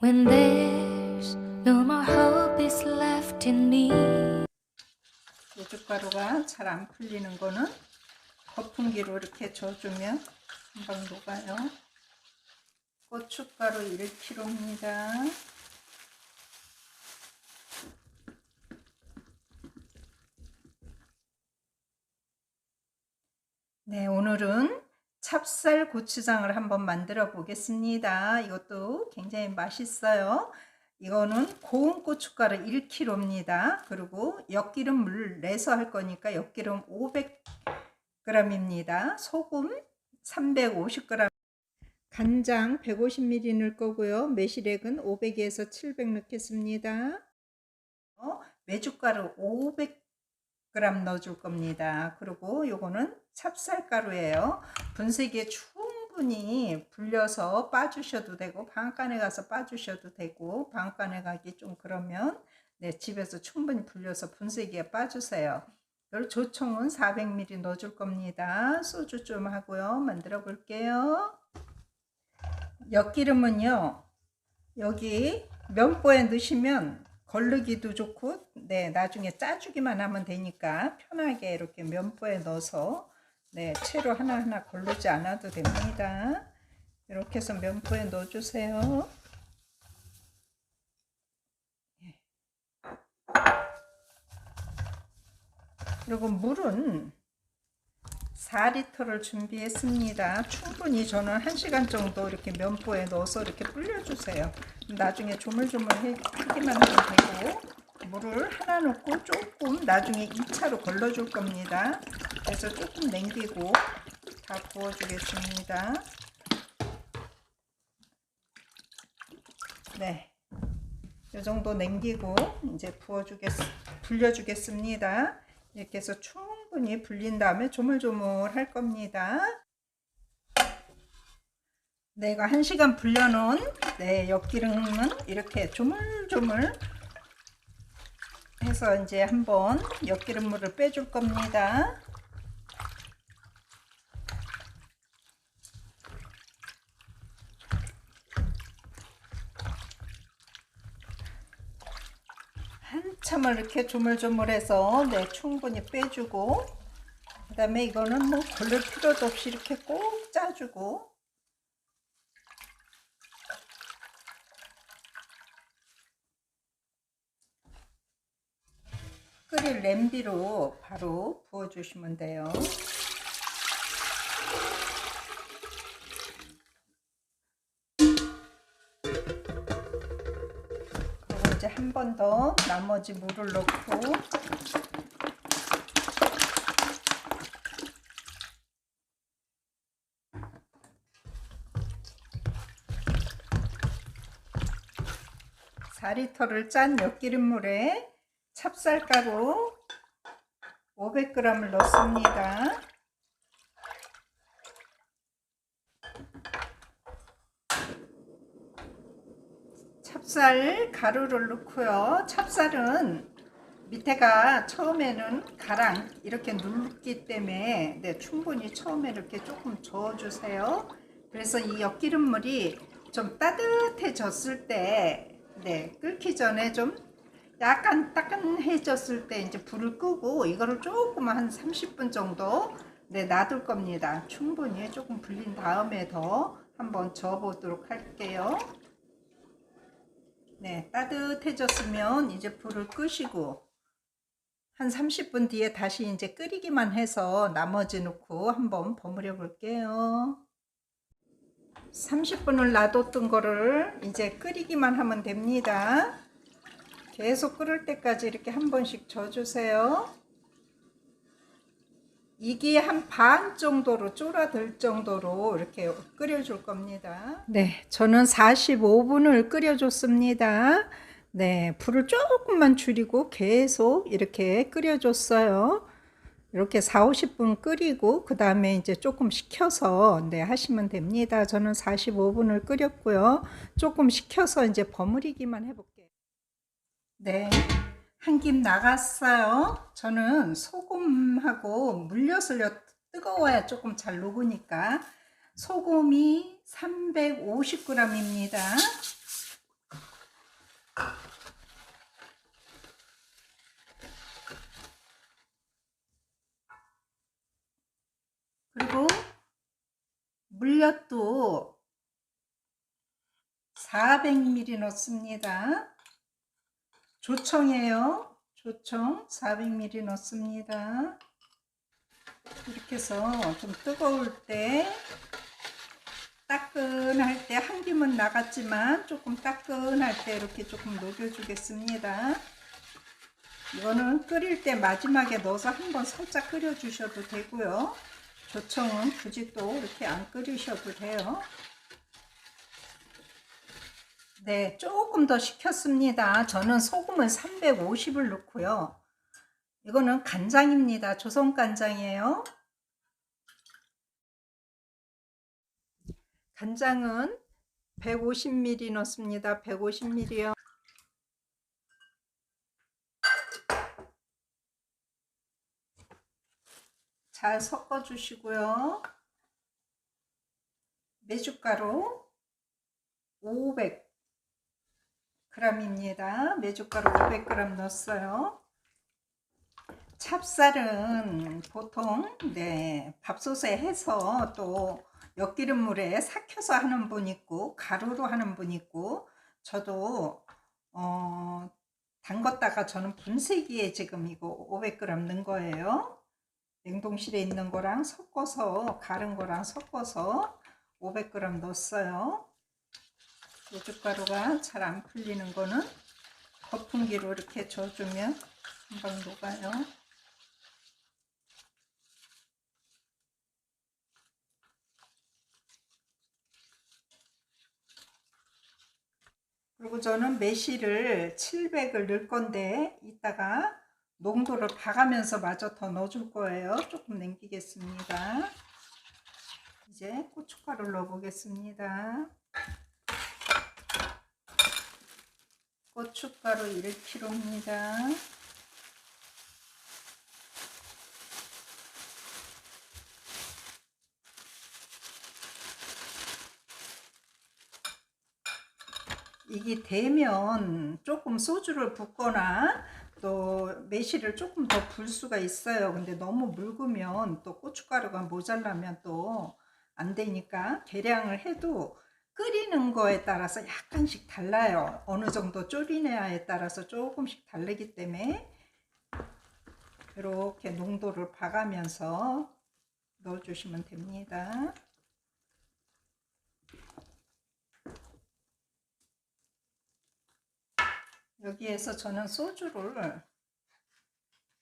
when there's no more hope is left in me. 메주가루가 잘 안 풀리는 거는 거품기로 이렇게 져주면 금방 녹아요. 고춧가루 1kg입니다. 네, 오늘은 찹쌀 고추장을 한번 만들어 보겠습니다. 이것도 굉장히 맛있어요. 이거는 고운 고춧가루 1kg입니다. 그리고 엿기름 물 내서 할 거니까 엿기름 500g입니다. 소금 350g, 간장 150ml 넣을 거고요. 매실액은 500에서 700 넣겠습니다. 메주가루 500g 넣어줄 겁니다. 그리고 요거는 찹쌀가루예요. 분쇄기에 충분히 불려서 빠주셔도 되고 방앗간에 가서 빠주셔도 되고, 방앗간에 가기 좀 그러면 집에서 충분히 불려서 분쇄기에 빠주세요. 그리고 조청은 400ml 넣어줄 겁니다. 소주 좀 하고요. 만들어 볼게요. 엿기름은요, 여기 면보에 넣으시면 걸르기도 좋고, 나중에 짜주기만 하면 되니까 편하게 이렇게 면보에 넣어서 채로 하나하나 걸르지 않아도 됩니다. 이렇게 해서 면보에 넣어주세요. 그리고 물은 4리터를 준비했습니다. 충분히 저는 1시간 정도 이렇게 면보에 넣어서 이렇게 불려주세요. 나중에 조물조물하기만 하면 되고, 물을 하나 넣고 조금 나중에 2차로 걸러줄 겁니다. 그래서 조금 남기고 다 부어주겠습니다. 이 정도 남기고 이제 불려주겠습니다. 이렇게 해서 충분히 불린 다음에 조물조물 할 겁니다. 내가 1시간 불려놓은 엿기름은 이렇게 조물조물 해서 이제 한번 엿기름물을 빼줄 겁니다. 한참을 이렇게 조물조물해서 충분히 빼주고, 그 다음에 이거는 뭐 걸릴 필요도 없이 이렇게 꼭 짜주고, 끓일 냄비로 바로 부어주시면 돼요. 그리고 이제 한 번 더 나머지 물을 넣고 (4리터를) 짠 엿기름물에 찹쌀가루 500g을 넣습니다. 찹쌀 가루를 넣고요. 찹쌀은 밑에가 처음에는 가랑 이렇게 눌렀기 때문에 충분히 처음에 이렇게 조금 저어주세요. 그래서 이 엿기름물이 좀 따뜻해졌을 때, 끓기 전에 좀 약간 따끈해졌을 때 이제 불을 끄고 이거를 조금 한 30분 정도 놔둘 겁니다. 충분히 조금 불린 다음에 더 한번 저어 보도록 할게요. 따뜻해졌으면 이제 불을 끄시고 한 30분 뒤에 다시 이제 끓이기만 해서 나머지 넣고 한번 버무려 볼게요. 30분을 놔뒀던 거를 이제 끓이기만 하면 됩니다. 계속 끓을 때까지 이렇게 한 번씩 저어주세요. 이게 한 반 정도로 졸아들 정도로 이렇게 끓여줄 겁니다. 저는 45분을 끓여줬습니다. 불을 조금만 줄이고 계속 이렇게 끓여줬어요. 이렇게 40-50분 끓이고 그 다음에 이제 조금 식혀서 하시면 됩니다. 저는 45분을 끓였고요. 조금 식혀서 이제 버무리기만 해볼게요. 한 김 나갔어요. 저는 소금하고 물엿을 뜨거워야 조금 잘 녹으니까 소금이 350g입니다. 물엿도 400ml 넣습니다. 조청이에요. 조청 400ml 넣습니다. 이렇게 해서 좀 뜨거울 때, 따끈할 때, 한 김은 나갔지만 조금 따끈할 때 이렇게 조금 녹여주겠습니다. 이거는 끓일 때 마지막에 넣어서 한번 살짝 끓여 주셔도 되고요. 조청은 굳이 또 이렇게 안 끓이셔도 돼요. 네, 조금 더 식혔습니다. 저는 소금은 350을 넣고요. 이거는 간장입니다. 조선 간장이에요. 간장은 150ml 넣습니다. 150ml요. 잘 섞어 주시고요. 메주가루 500g입니다. 메주가루 500g 넣었어요. 찹쌀은 보통 밥솥에 해서 또 엿기름물에 삭혀서 하는 분 있고 가루로 하는 분 있고, 저도 담궜다가 저는 분쇄기에 지금 이거 500g 넣은 거예요. 냉동실에 있는 거랑 섞어서, 갈은 거랑 섞어서 500g 넣었어요. 메주가루가 잘 안 풀리는 거는 거품기로 이렇게 져주면 금방 녹아요. 그리고 저는 매실을 700을 넣을 건데 이따가 농도를 봐가면서 마저 더 넣어줄 거예요. 조금 남기겠습니다. 이제 고춧가루를 넣어보겠습니다. 고춧가루 1kg입니다. 이게 되면 조금 소주를 붓거나 또 매실을 조금 더 불 수가 있어요. 근데 너무 묽으면 또 고춧가루가 모자라면 또 안 되니까 계량을 해도 끓이는 거에 따라서 약간씩 달라요. 어느 정도 졸이냐에 따라서 조금씩 다르기 때문에 이렇게 농도를 봐가면서 넣어주시면 됩니다. 여기에서 저는 소주를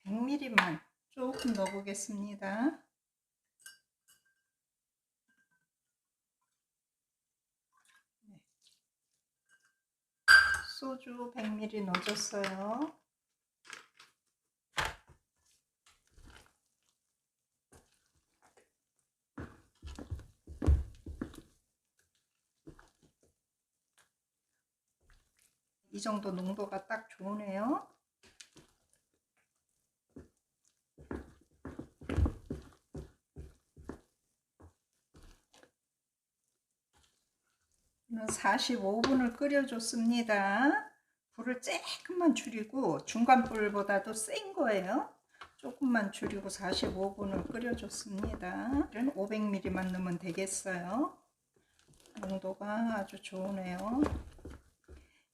100ml만 조금 넣어보겠습니다. 소주 100ml 넣어줬어요. 이 정도 농도가 딱 좋으네요. 저는 45분을 끓여줬습니다. 불을 조금만 줄이고, 중간 불보다도 센 거예요. 조금만 줄이고 45분을 끓여줬습니다. 500ml만 넣으면 되겠어요. 농도가 아주 좋으네요.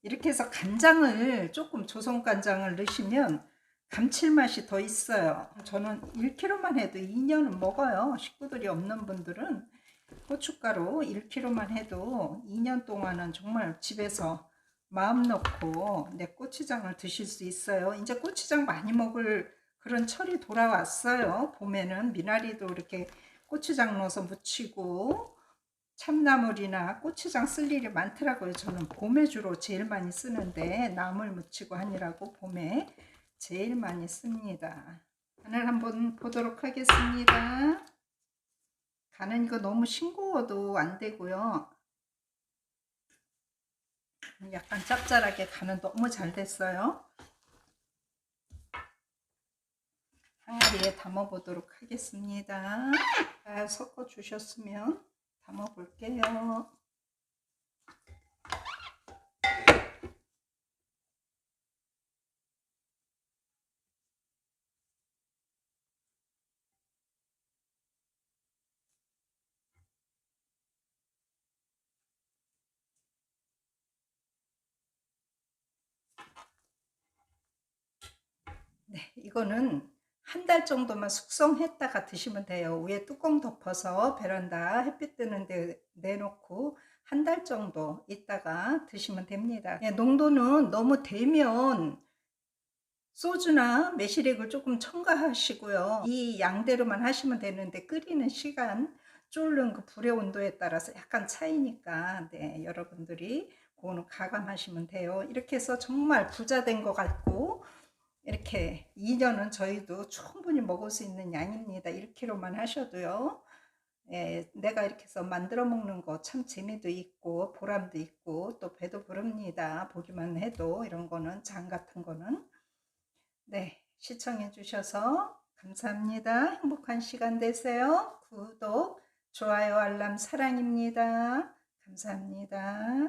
이렇게 해서 간장을 조금, 조선 간장을 넣으시면 감칠맛이 더 있어요. 저는 1kg만 해도 2년은 먹어요. 식구들이 없는 분들은 고춧가루 1kg만 해도 2년 동안은 정말 집에서 마음 놓고 고추장을 드실 수 있어요. 이제 고추장 많이 먹을 그런 철이 돌아왔어요. 봄에는 미나리도 이렇게 고추장 넣어서 무치고, 참나물이나 고추장 쓸 일이 많더라고요. 저는 봄에 주로 제일 많이 쓰는데, 나물 무치고 하느라고 봄에 제일 많이 씁니다. 간을 한번 보도록 하겠습니다. 간은 이거 너무 싱거워도 안 되고요. 약간 짭짤하게 간은 너무 잘 됐어요. 항아리에 담아 보도록 하겠습니다. 잘 섞어 주셨으면 담아 볼게요. 이거는 한 달 정도만 숙성했다가 드시면 돼요. 위에 뚜껑 덮어서 베란다 햇빛 뜨는 데 내놓고 한 달 정도 있다가 드시면 됩니다. 농도는 너무 되면 소주나 매실액을 조금 첨가하시고요. 이 양대로만 하시면 되는데 끓이는 시간, 졸는 그 불의 온도에 따라서 약간 차이니까 여러분들이 그거는 가감하시면 돼요. 이렇게 해서 정말 부자 된 것 같고 이렇게 2년은 저희도 충분히 먹을 수 있는 양입니다. 1kg만 하셔도요. 내가 이렇게 해서 만들어 먹는 거 참 재미도 있고 보람도 있고 또 배도 부릅니다. 보기만 해도 이런 거는 장 같은 거는. 시청해 주셔서 감사합니다. 행복한 시간 되세요. 구독, 좋아요, 알람 사랑입니다. 감사합니다.